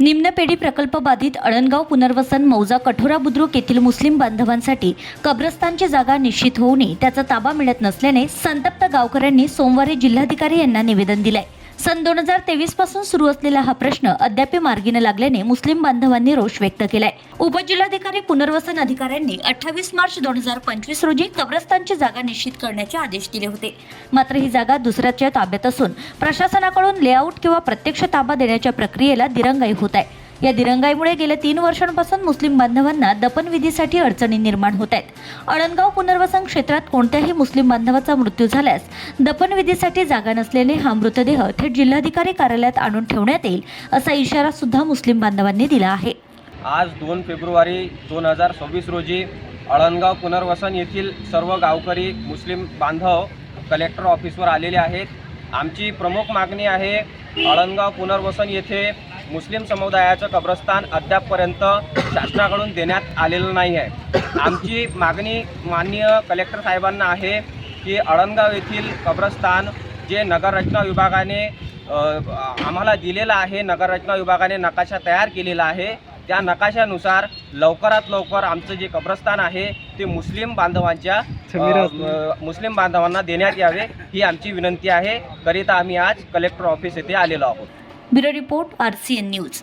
निम्नपेढी प्रकल्प बाधित अळणगाव पुनर्वसन मौजा कठोरा बुद्रुक येथील मुस्लिम बांधवांसाठी कब्रस्तानची जागा निश्चित होऊनही त्याचा ताबा मिळत नसल्याने संतप्त गावकऱ्यांनी सोमवारी जिल्हाधिकारी यांना निवेदन दिलंय। सन 2023 पासून सुरू असलेला हा प्रश्न अद्याप मार्गी न लागल्याने मुस्लिम बांधवांनी रोष व्यक्त केलाय। उपजिल्हाधिकारी पुनर्वसन अधिकाऱ्यांनी 28 मार्च 2025 रोजी कब्रस्तानची जागा निश्चित करण्याचे आदेश दिले होते। मात्र ही जागा दुसऱ्याच्या ताब्यात असून प्रशासनाकडून लेआउट किंवा प्रत्यक्ष ताबा देण्याच्या प्रक्रियेला दिरंगाई होत आहे। या दिरंगाईमुळे गेल्या 3 वर्षांपासून मुस्लिम बांधवांना दफनविधीसाठी अडचणी निर्माण होत आहेत। अळणगाव पुनर्वसन क्षेत्रात कोणत्याही मुस्लिम बांधवाचा मृत्यू झाल्यास दफनविधीसाठी जागा नसल्याने हा मृतदेह थेट जिल्हाधिकारी कार्यालयात आणून ठेवण्यात येईल असा इशारा सुद्धा मुस्लिम बांधवांनी दिला आहे। आज 2 फेब्रुवारी 2026 रोजी अळणगाव पुनर्वसन येथील सर्व गावकरी मुस्लिम बांधव कलेक्टर ऑफिसवर आलेले आहेत। आमची प्रमुख मागणी आहे, अळणगाव पुनर्वसन येथे मुस्लिम समुदायाचं कब्रस्तान अद्यापपर्यंत शासनाकडून देण्यात आलेलं नाही आहे। आमची मागणी माननीय कलेक्टर साहेबांना आहे की अळणगाव येथील कब्रस्तान जे नगररचना विभागाने आम्हाला दिलेलं आहे, नगररचना विभागाने नकाशा तयार केलेला आहे, त्या नकाशानुसार लवकरात लवकर आमचं जे कब्रस्तान आहे ते मुस्लिम बांधवांना देण्यात यावे ही आमची विनंती आहे। करिता आम्ही आज कलेक्टर ऑफिस येथे आलेलो आहोत। Bureau report RCN news.